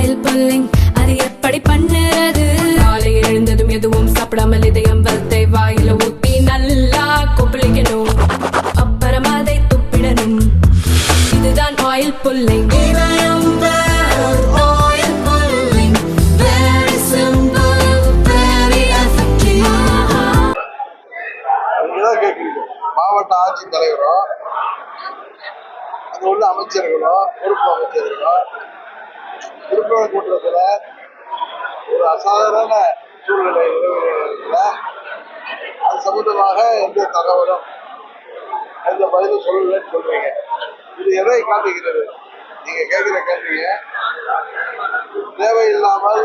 Oil pulling அது எப்படி பண்ணுறது? காலையில் எழுந்ததும் எதுவும் சாப்பிடாமல் இதயம் வளத்தை வாயில ஊத்தி நல்லா கொப்பளிக்கணும், அப்புறம் அதை துப்பிடணும். இதுதான் ஆயில் புல்லிங். மாவட்ட ஆட்சித்தலைவரோ அங்க உள்ள அமைச்சர்களோ பொறுப்பு அமைச்சர்களோ திருப்பூர் கூட்டத்துல ஒரு அசாதாரண சூழ்நிலை நிலவுகிறதுல அது சம்பந்தமாக எந்த தகவலும் எந்த பதிலும் சொல்லலன்னு சொல்றீங்க. இது எதை காட்டுகிறது? நீங்க கேட்கிற கேள்விங்க தேவையில்லாமல்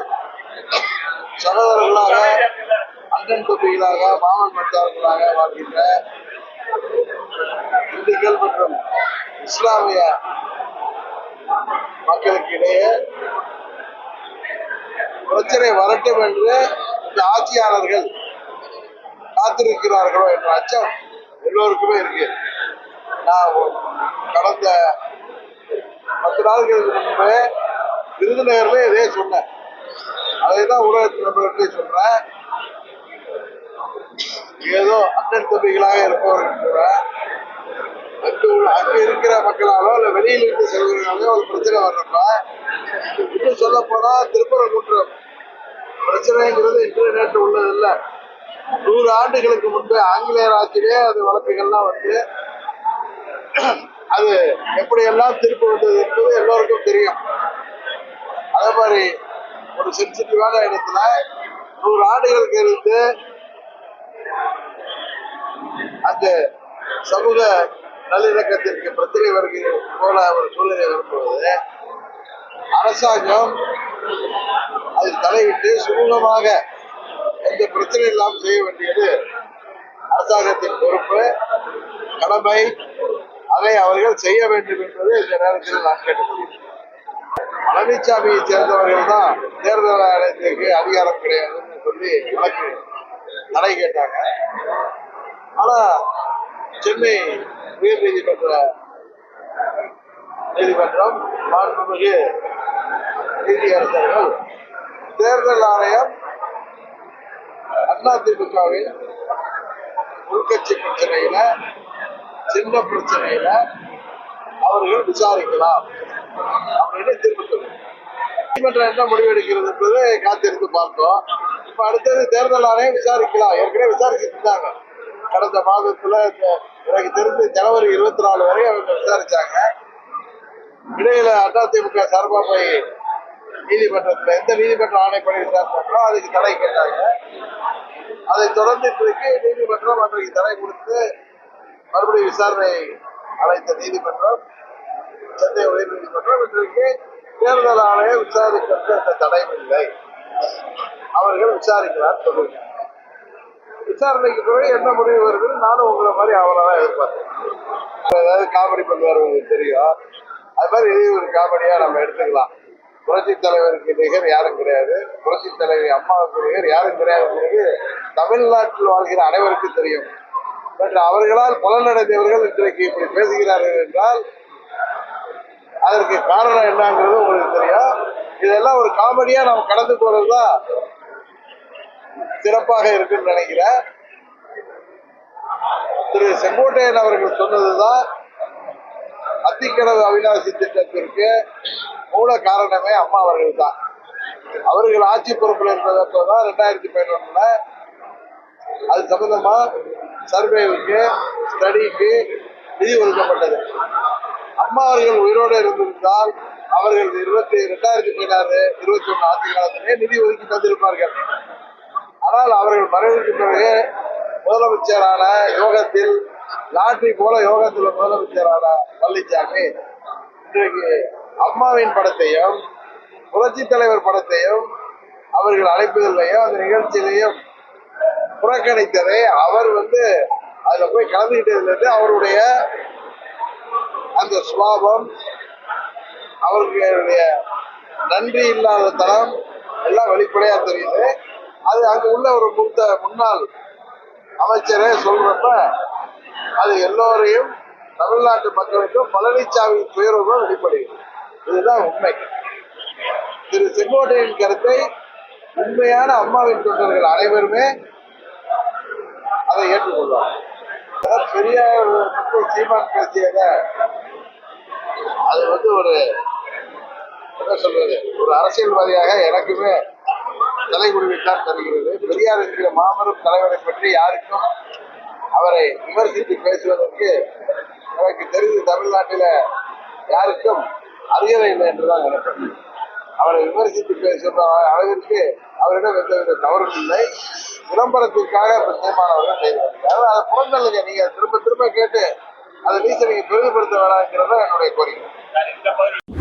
சகோதரர்களாக அண்ணன் தம்பிகளாக மாமன் மச்சார்களாக வாழ்கின்ற இந்துக்கள் மற்றும் இஸ்லாமிய மக்களுக்கு இடையே பிரச்சனை வரட்டும் என்று இந்த ஆட்சியாளர்கள் காத்திருக்கிறார்களோ என்ற அச்சம் எல்லோருக்குமே இருக்கு. நான் கடந்த 10 நாட்களுக்கு முன்பே விருதுநகர்ல இதே சொன்னேன். அதைதான் ஊடகத்தில் நண்பர்களே சொல்றேன். ஏதோ அண்ணன் தம்பிகளாக இருப்பவர்கள் கூட அங்க இருக்கிற மக்களாலோ இல்ல வெளியில இருந்து செல்வர்களாலோ ஒரு பிரச்சனை வர்றப்ப இன்னும் சொல்ல போனா திருப்பரங்குன்றம் பிரச்சனைங்கிறது இன்று நேற்று உள்ளது இல்லை. 100 ஆண்டுகளுக்கு முன்பு ஆங்கிலேயர் ஆட்சியிலே அது வழக்குகள்லாம் வந்து அது எப்படியெல்லாம் திருப்பி வந்தது என்பது எல்லோருக்கும் தெரியும். அதே மாதிரி ஒரு சென்சிட்டிவான இடத்துல 100 ஆண்டுகளுக்கு இருந்து அந்த சமூக நல்லிணக்கத்திற்கு பிரச்சனை வருகிற போல ஒரு சூழ்நிலை வரும்போது அரசாங்கம் அதில் தலையிட்டு சுமூகமாக எந்த பிரச்சனை இல்லாமல் செய்ய வேண்டியது அரசாங்கத்தின் பொறுப்பு, கடமை. அதை அவர்கள் செய்ய வேண்டும் என்பது இந்த நேரத்தில் நான் கேட்டுக்கொள்கிறேன். பழனிசாமியை சேர்ந்தவர்கள் தான் தேர்தல் ஆணையத்திற்கு அதிகாரம் கிடையாதுன்னு சொல்லி வழக்கு தடை கேட்டாங்க. ஆனா சென்னை உயர் நீதிமன்றம் மாண்புமிகு நீதியரசர்கள் தேர்தல் ஆணையம் அதிமுகவின் உள்கட்சி பிரச்சனையில சின்ன பிரச்சனையில அவர்கள் விசாரிக்கலாம் அப்படின்னு தீர்ப்பு நீதிமன்றம் என்ன முடிவெடுக்கிறது என்பதை காத்திருந்து பார்த்தோம். இப்ப அடுத்தது தேர்தல் ஆணையம் விசாரிக்கலாம். ஏற்கனவே விசாரிச்சுட்டு இருந்தாங்க. கடந்த மாதத்துல எனக்கு தெரிந்து ஜனவரி 24 வரை அவங்க விசாரிச்சாங்க. இடையில அதிமுக சார்பா போய் நீதிமன்றத்துல எந்த நீதிமன்ற ஆணைப்படி விசாரிச்சாங்களோ அதுக்கு தடை கேட்டாங்க. அதை தொடர்ந்து இன்றைக்கு நீதிமன்றம் அன்றைக்கு தடை கொடுத்து மறுபடியும் விசாரணை அழைத்த நீதிமன்றம் சென்னை உயர் நீதிமன்றம் இன்றைக்கு தேர்தல் ஆணையம் விசாரிக்கிறது எந்த தடையும் இல்லை, அவர்கள் விசாரிக்கிறான்னு சொல்லுங்க. விசாரணைக்கு பிறகு என்ன முடிவு வருதுன்னு நானும் உங்களை மாதிரி அவளதான் எதிர்பார்த்தேன். ஏதாவது காமெடி பண்ணுவார் தெரியும். அது மாதிரி இது ஒரு காமெடியா நம்ம எடுத்துக்கலாம். புரட்சி தலைவருக்கு நிகர் யாரும் கிடையாது, புரட்சி தலைவி அம்மாவுக்கு நிகர் யாரும் கிடையாதுங்கிறது தமிழ்நாட்டில் வாழ்கிற அனைவருக்கும் தெரியும். பட் அவர்களால் பலனடைந்தவர்கள் இன்றைக்கு இப்படி பேசுகிறார்கள் என்றால் அதற்கு காரணம் என்னங்கிறது உங்களுக்கு தெரியும். இதெல்லாம் ஒரு காமெடியா நம்ம கடந்து போறதுதான் சிறப்பாக இருக்குன்னு நினைக்கிறேன். திரு செங்கோட்டையன் அவர்கள் சொன்னதுதான் அத்திக்கடவு அவிநாசி திட்டத்திற்கு மூல காரணமே அம்மா அவர்கள் தான். அவர்கள் ஆட்சி பொறுப்பில் இருந்ததப்பதான் 2011 அது சம்பந்தமா சர்வேவுக்கு ஸ்டடிக்கு நிதி ஒதுக்கப்பட்டது. அம்மா அவர்கள் உயிரோடு இருந்திருந்தால் அவர்கள் 2016, 21 ஆட்சி காலத்திலே நிதி ஒதுக்கி தந்திருப்பார்கள். ஆனால் அவர்கள் மறைவுக்கு பிறகு முதலமைச்சரான யோகத்தில் லாட்டரி போல யோகத்தில் முதலமைச்சரான பழனிசாமி இன்றைக்கு அம்மாவின் படத்தையும் புரட்சி தலைவர் படத்தையும் அவர்கள் அழைப்பதில்லையும் அந்த நிகழ்ச்சியிலையும் புறக்கணித்ததை அவர் அதுல போய் கலந்துகிட்டதுல அவருடைய அந்த சுபாவம், அவர்களுடைய நன்றி இல்லாத தனம் எல்லாம் வெளிப்படையா தெரியுது. அது அங்க உள்ள ஒரு முன்னாள் அமைச்சரே சொல்றப்ப அது எல்லோரையும் தமிழ்நாட்டு மக்களுக்கும் பழனிசாமி துயரமும் வெளிப்படுகிறது. இதுதான் உண்மை. திரு செங்கோட்டையின் கருத்தை உண்மையான அம்மாவின் தொண்டர்கள் அனைவருமே அதை ஏற்றுக்கொள்வார். பெரியார் சீமான் பேசியத அது ஒரு என்ன சொல்வது, ஒரு அரசியல்வாதியாக எனக்குமே தலைகுருவித்தான் தருகிறது. பெரியார் என்கிற மாபெரும் தலைவரை பற்றி யாருக்கும் அவரை விமர்சித்து பேசுவதற்கு எனக்கு தெரிந்து தமிழ்நாட்டில யாருக்கும் அருகதை இல்லை என்றுதான் நினைப்பேன். அவரை விமர்சித்து பேசுகிற அளவிற்கு அவரிடம் எந்தவித தவறும் இல்லை. விளம்பரத்திற்காக சீமானவர்கள் செய்து வருகிறார். அதை புறந்தல்லுங்க, நீங்க திரும்ப திரும்ப கேட்டு அதை நீங்க பெரிதுபடுத்த வேணாங்கிறத என்னுடைய கோரிக்கை.